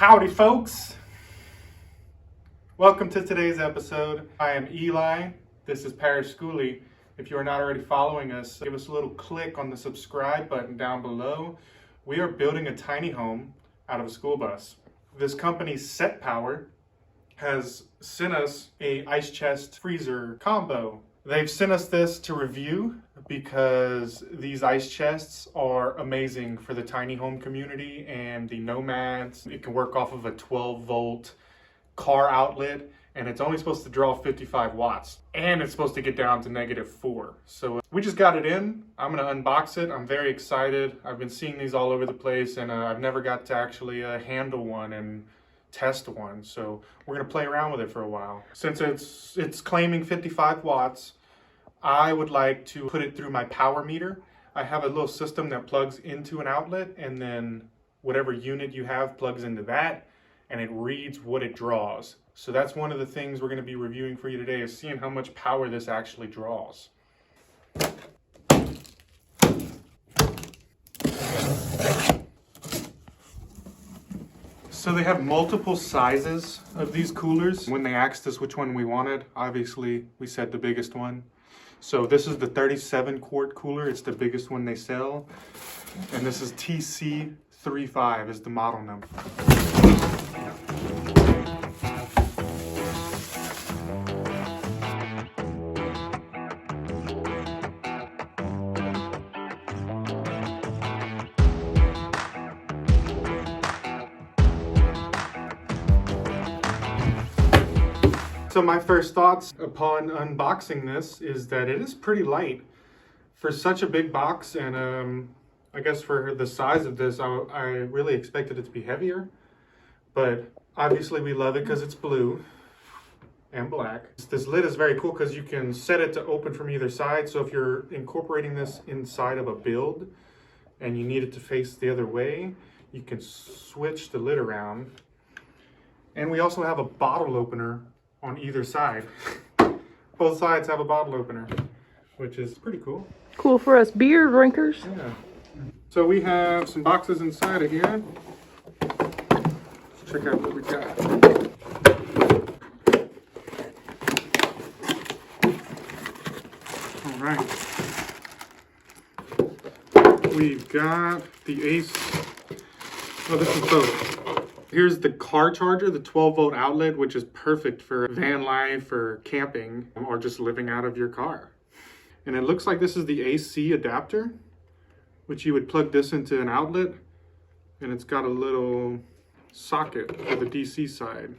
Howdy folks, welcome to today's episode. I am Eli, this is parishskoolie. If you are not already following us, give us a little click on the subscribe button down below. We are building a tiny home out of a school bus. This company SetPower has sent us a ice chest freezer combo. They've sent us this to review because these ice chests are amazing for the tiny home community and the nomads. It can work off of a 12-volt car outlet, and it's only supposed to draw 55 watts, and it's supposed to get down to -4. So we just got it in. I'm gonna unbox it. I'm very excited. I've been seeing these all over the place, and I've never got to actually handle one and test one, so we're gonna play around with it for a while. Since it's claiming 55 watts, I would like to put it through my power meter. I have a little system that plugs into an outlet, and then whatever unit you have plugs into that, and it reads what it draws. So that's one of the things we're going to be reviewing for you today, is seeing how much power this actually draws. So they have multiple sizes of these coolers. When they asked us which one we wanted, obviously we said the biggest one. So this is the 37 quart cooler. It's the biggest one they sell. And this is TC35 is the model number. So my first thoughts upon unboxing this is that it is pretty light for such a big box, and I guess for the size of this, I really expected it to be heavier, but obviously we love it because it's blue and black. This lid is very cool because you can set it to open from either side, so if you're incorporating this inside of a build and you need it to face the other way, you can switch the lid around. And we also have a bottle opener on either side. Both sides have a bottle opener, which is pretty cool. Cool for us beer drinkers. Yeah. So we have some boxes inside of here. Let's check out what we got. All right. We've got the Ace. Oh, this is both. Here's the car charger, the 12-volt outlet, which is perfect for van life or camping or just living out of your car. And it looks like this is the AC adapter, which you would plug this into an outlet, and it's got a little socket for the DC side.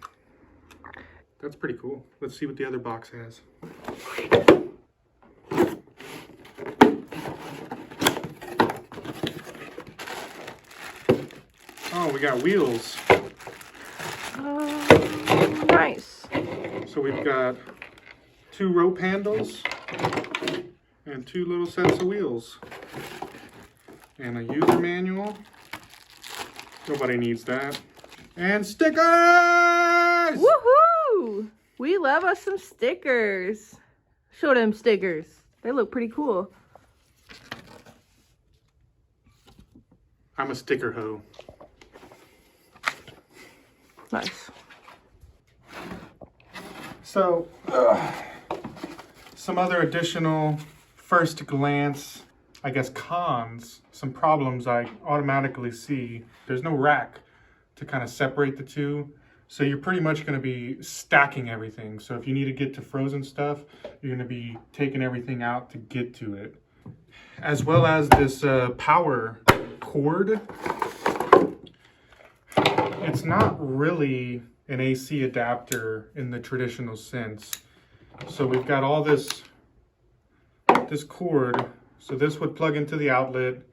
That's pretty cool. Let's see what the other box has. Oh, we got wheels. Nice. So we've got 2 rope handles and 2 little sets of wheels. And a user manual. Nobody needs that. And stickers! Woohoo! We love us some stickers. Show them stickers. They look pretty cool. I'm a sticker hoe. Nice. So, some other additional first glance, I guess, cons, some problems I automatically see. There's no rack to kind of separate the two. So you're pretty much going to be stacking everything. So if you need to get to frozen stuff, you're going to be taking everything out to get to it. As well as this power cord. It's not really an AC adapter in the traditional sense. So we've got all this cord. So this would plug into the outlet,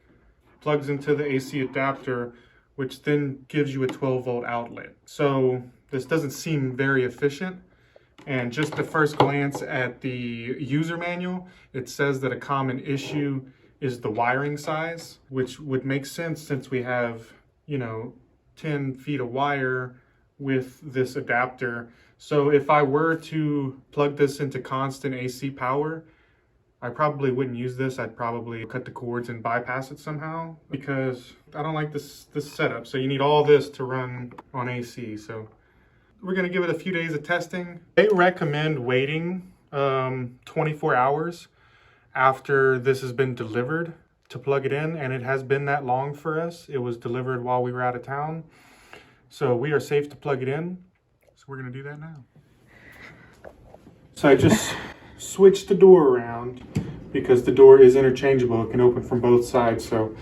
plugs into the AC adapter, which then gives you a 12-volt outlet. So this doesn't seem very efficient. And just the first glance at the user manual, it says that a common issue is the wiring size, which would make sense since we have, 10 feet of wire with this adapter. So if I were to plug this into constant AC power, I probably wouldn't use this. I'd probably cut the cords and bypass it somehow because I don't like this setup. So you need all this to run on AC. So we're gonna give it a few days of testing. They recommend waiting 24 hours after this has been delivered to plug it in, and it has been that long for us. It was delivered while we were out of town. So we are safe to plug it in. So we're gonna do that now. So I just switched the door around because the door is interchangeable. It can open from both sides. So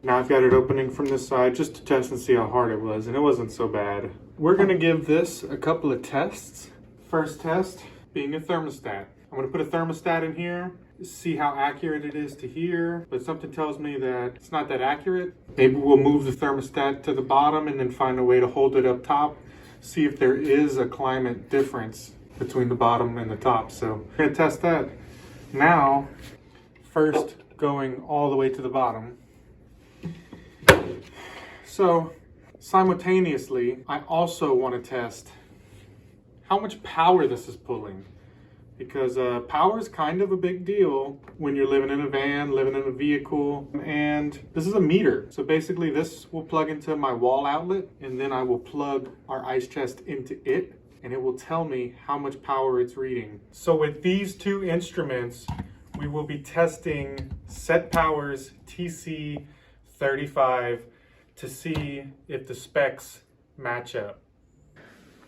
now I've got it opening from this side just to test and see how hard it was, and it wasn't so bad. We're gonna give this a couple of tests. First test being a thermostat. I'm gonna put a thermostat in here, see how accurate it is to here, but something tells me that it's not that accurate. Maybe we'll move the thermostat to the bottom and then find a way to hold it up top, see if there is a climate difference between the bottom and the top. So we're gonna test that. Now, first going all the way to the bottom. So simultaneously, I also want to test how much power this is pulling, because power is kind of a big deal when you're living in a van, living in a vehicle, and this is a meter. So basically this will plug into my wall outlet, and then I will plug our ice chest into it, and it will tell me how much power it's reading. So with these two instruments, we will be testing SetPower's TC35 to see if the specs match up.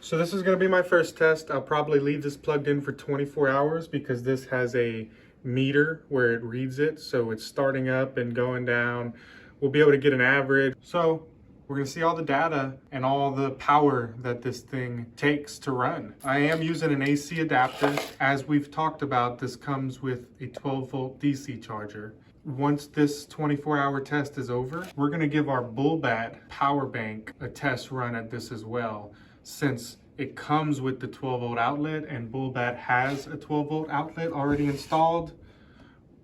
So this is gonna be my first test. I'll probably leave this plugged in for 24 hours because this has a meter where it reads it. So it's starting up and going down. We'll be able to get an average. So we're gonna see all the data and all the power that this thing takes to run. I am using an AC adapter. As we've talked about, this comes with a 12-volt DC charger. Once this 24-hour test is over, we're gonna give our BullBat power bank a test run at this as well. Since it comes with the 12-volt outlet and BullBat has a 12-volt outlet already installed,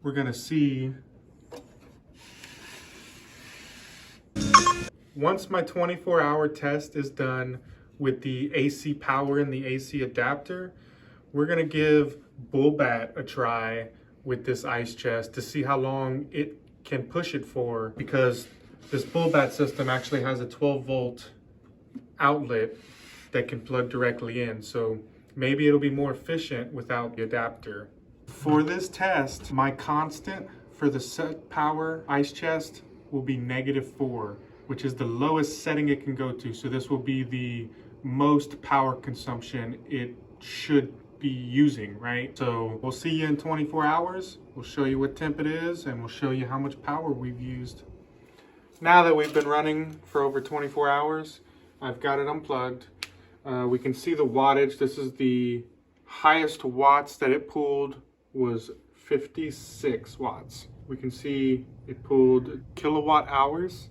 we're gonna see. Once my 24-hour test is done with the AC power and the AC adapter, we're gonna give BullBat a try with this ice chest to see how long it can push it for, because this BullBat system actually has a 12-volt outlet that can plug directly in. So maybe it'll be more efficient without the adapter. For this test, my constant for the SetPower ice chest will be -4. Which is the lowest setting it can go to. So this will be the most power consumption it should be using, right? So we'll see you in 24 hours. We'll show you what temp it is, and we'll show you how much power we've used. Now that we've been running for over 24 hours, I've got it unplugged. We can see the wattage. This is the highest watts that it pulled was 56 watts. We can see it pulled kilowatt hours.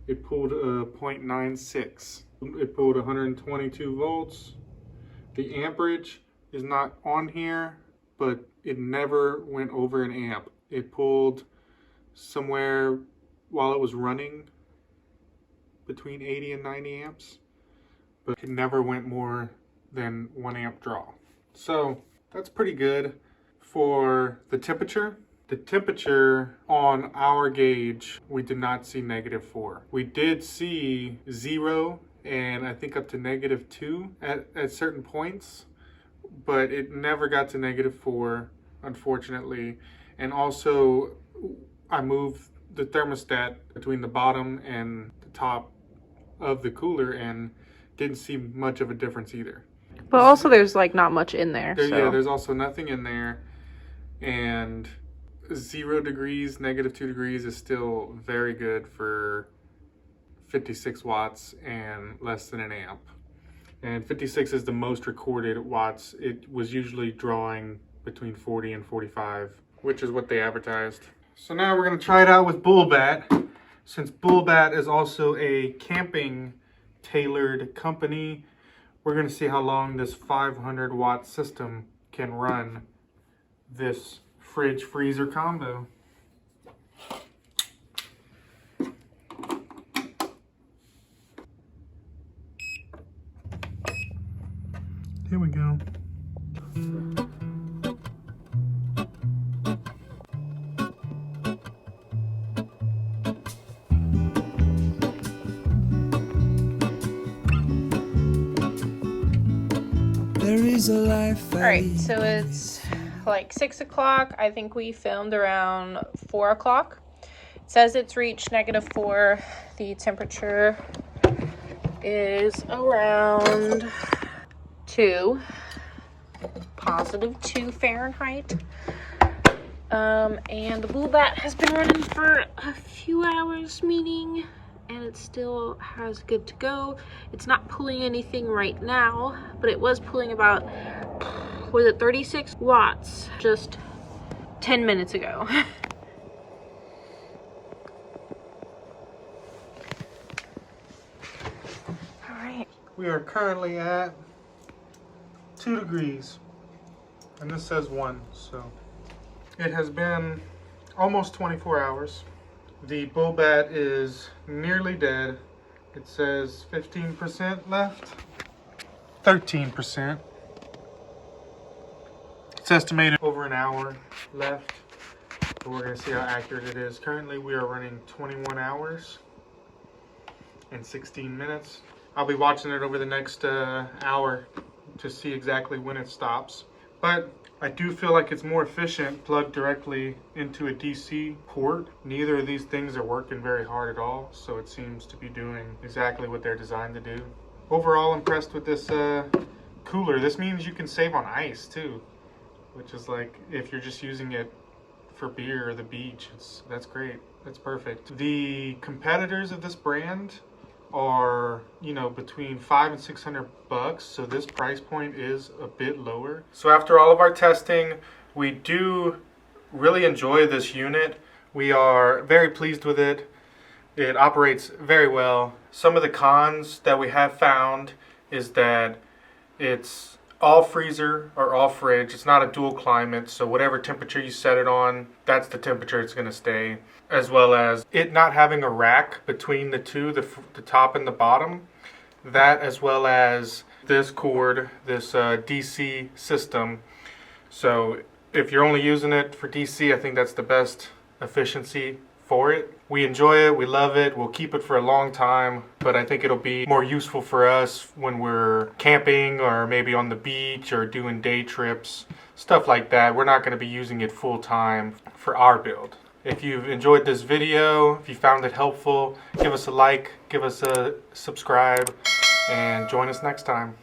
It pulled 0.96. It pulled 122 volts. The amperage is not on here, but it never went over an amp. It pulled somewhere while it was running between 80 and 90 amps, but it never went more than 1 amp draw. So that's pretty good for the temperature. The temperature on our gauge, we did not see -4. We did see 0 and I think up to -2 at certain points, but it never got to -4, unfortunately. And also, I moved the thermostat between the bottom and the top of the cooler and didn't see much of a difference either. But also there's like not much in there. Yeah, there's also nothing in there. And 0 degrees, -2 degrees is still very good for 56 watts and less than an amp. And 56 is the most recorded watts. It was usually drawing between 40 and 45, which is what they advertised. So now we're gonna try it out with BullBat. Since BullBat is also a camping tailored company, we're gonna see how long this 500 watt system can run this fridge freezer combo. Here we go. Alright, so it's like 6 o'clock. I think we filmed around 4 o'clock. It says it's reached -4. The temperature is around +2 Fahrenheit. And the BullBat has been running for a few hours, meaning, and it still has good to go. It's not pulling anything right now, but it was pulling about, was it 36 watts just 10 minutes ago. All right. We are currently at 2 degrees, and this says 1, so it has been almost 24 hours. The BullBat is nearly dead. It says 15% left, 13%. It's estimated over an hour left, but we're gonna see how accurate it is. Currently we are running 21 hours and 16 minutes. I'll be watching it over the next hour to see exactly when it stops. But I do feel like it's more efficient plugged directly into a DC port. Neither of these things are working very hard at all, so it seems to be doing exactly what they're designed to do. Overall impressed with this cooler. This means you can save on ice too, which is like if you're just using it for beer or the beach, that's great. That's perfect. The competitors of this brand are, you know, between $500 and $600, so this price point is a bit lower. So after all of our testing, we do really enjoy this unit. We are very pleased with it. It operates very well. Some of the cons that we have found is that it's all freezer or all fridge. It's not a dual climate, so whatever temperature you set it on, that's the temperature it's going to stay. As well as it not having a rack between the two, the top and the bottom. That, as well as this cord, this DC system. So if you're only using it for DC, I think that's the best efficiency for it. We enjoy it, we love it, we'll keep it for a long time, but I think it'll be more useful for us when we're camping or maybe on the beach or doing day trips, stuff like that. We're not going to be using it full time for our build. If you've enjoyed this video, if you found it helpful, give us a like, give us a subscribe, and join us next time.